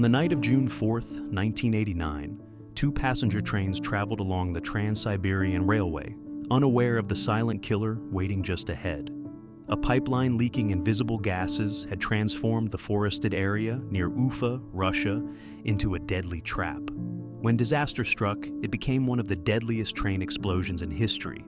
On the night of June 4th, 1989, two passenger trains traveled along the Trans-Siberian Railway, unaware of the silent killer waiting just ahead. A pipeline leaking invisible gases had transformed the forested area near Ufa, Russia, into a deadly trap. When disaster struck, it became one of the deadliest train explosions in history,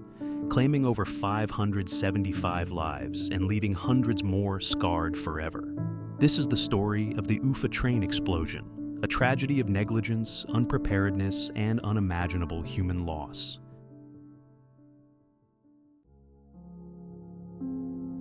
claiming over 575 lives and leaving hundreds more scarred forever. This is the story of the Ufa Train Explosion, a tragedy of negligence, unpreparedness, and unimaginable human loss.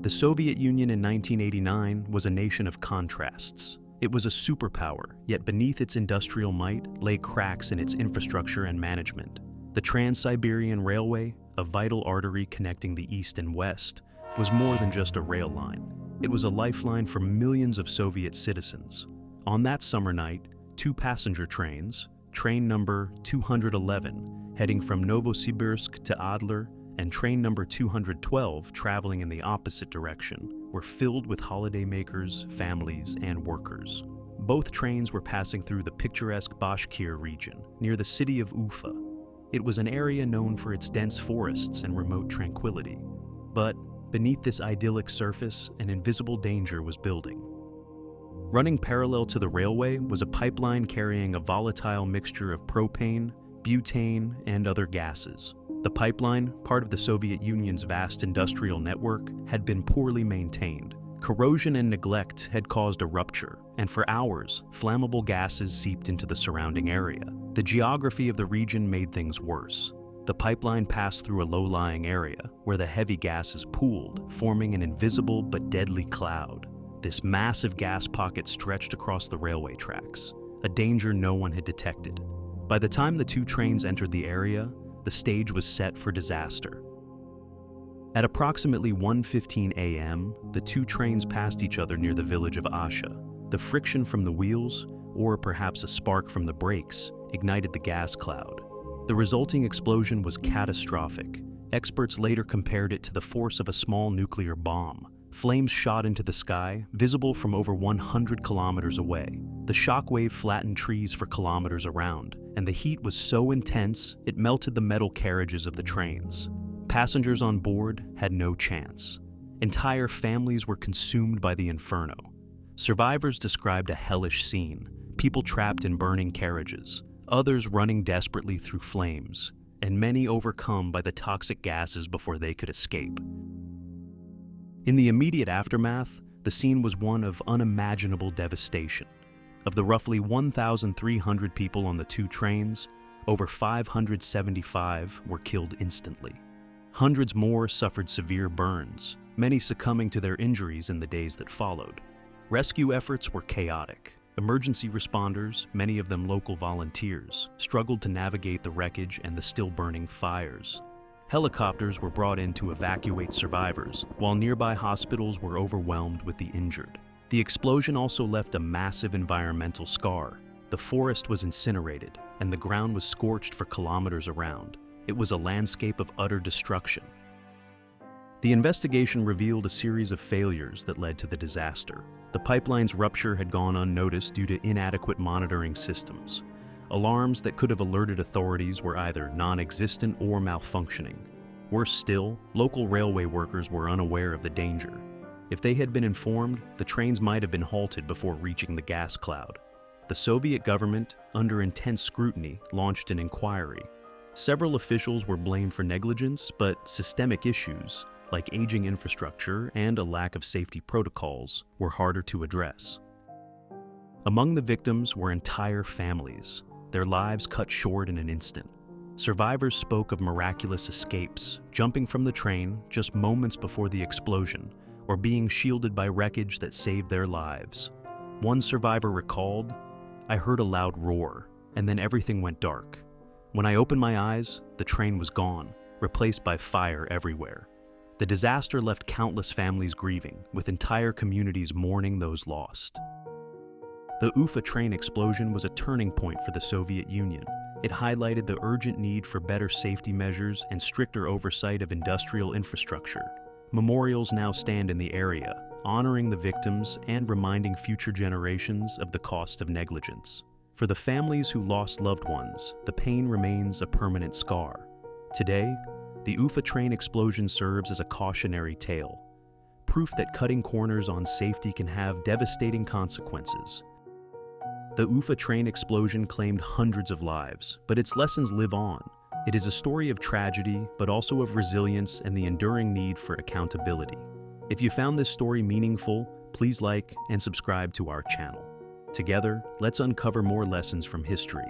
The Soviet Union in 1989 was a nation of contrasts. It was a superpower, yet beneath its industrial might lay cracks in its infrastructure and management. The Trans-Siberian Railway, a vital artery connecting the East and West, was more than just a rail line. It was a lifeline for millions of Soviet citizens. On that summer night, two passenger trains, train number 211, heading from Novosibirsk to Adler, and train number 212, traveling in the opposite direction, were filled with holidaymakers, families, and workers. Both trains were passing through the picturesque Bashkir region, near the city of Ufa. It was an area known for its dense forests and remote tranquility. But beneath this idyllic surface, an invisible danger was building. Running parallel to the railway was a pipeline carrying a volatile mixture of propane, butane, and other gases. The pipeline, part of the Soviet Union's vast industrial network, had been poorly maintained. Corrosion and neglect had caused a rupture, and for hours, flammable gases seeped into the surrounding area. The geography of the region made things worse. The pipeline passed through a low-lying area, where the heavy gases pooled, forming an invisible but deadly cloud. This massive gas pocket stretched across the railway tracks, a danger no one had detected. By the time the two trains entered the area, the stage was set for disaster. At approximately 1:15 a.m., the two trains passed each other near the village of Asha. The friction from the wheels, or perhaps a spark from the brakes, ignited the gas cloud. The resulting explosion was catastrophic. Experts later compared it to the force of a small nuclear bomb. Flames shot into the sky, visible from over 100 kilometers away. The shockwave flattened trees for kilometers around, and the heat was so intense it melted the metal carriages of the trains. Passengers on board had no chance. Entire families were consumed by the inferno. Survivors described a hellish scene, people trapped in burning carriages, others running desperately through flames, and many overcome by the toxic gases before they could escape. In the immediate aftermath, the scene was one of unimaginable devastation. Of the roughly 1,300 people on the two trains, over 575 were killed instantly. Hundreds more suffered severe burns, many succumbing to their injuries in the days that followed. Rescue efforts were chaotic. Emergency responders, many of them local volunteers, struggled to navigate the wreckage and the still burning fires. Helicopters were brought in to evacuate survivors, while nearby hospitals were overwhelmed with the injured. The explosion also left a massive environmental scar. The forest was incinerated, and the ground was scorched for kilometers around. It was a landscape of utter destruction. The investigation revealed a series of failures that led to the disaster. The pipeline's rupture had gone unnoticed due to inadequate monitoring systems. Alarms that could have alerted authorities were either non-existent or malfunctioning. Worse still, local railway workers were unaware of the danger. If they had been informed, the trains might have been halted before reaching the gas cloud. The Soviet government, under intense scrutiny, launched an inquiry. Several officials were blamed for negligence, but systemic issues, like aging infrastructure and a lack of safety protocols, were harder to address. Among the victims were entire families, their lives cut short in an instant. Survivors spoke of miraculous escapes, jumping from the train just moments before the explosion, or being shielded by wreckage that saved their lives. One survivor recalled, "I heard a loud roar, and then everything went dark. When I opened my eyes, the train was gone, replaced by fire everywhere." The disaster left countless families grieving, with entire communities mourning those lost. The Ufa train explosion was a turning point for the Soviet Union. It highlighted the urgent need for better safety measures and stricter oversight of industrial infrastructure. Memorials now stand in the area, honoring the victims and reminding future generations of the cost of negligence. For the families who lost loved ones, the pain remains a permanent scar. Today, the Ufa Train Explosion serves as a cautionary tale, proof that cutting corners on safety can have devastating consequences. The Ufa Train Explosion claimed hundreds of lives, but its lessons live on. It is a story of tragedy, but also of resilience and the enduring need for accountability. If you found this story meaningful, please like and subscribe to our channel. Together, let's uncover more lessons from history.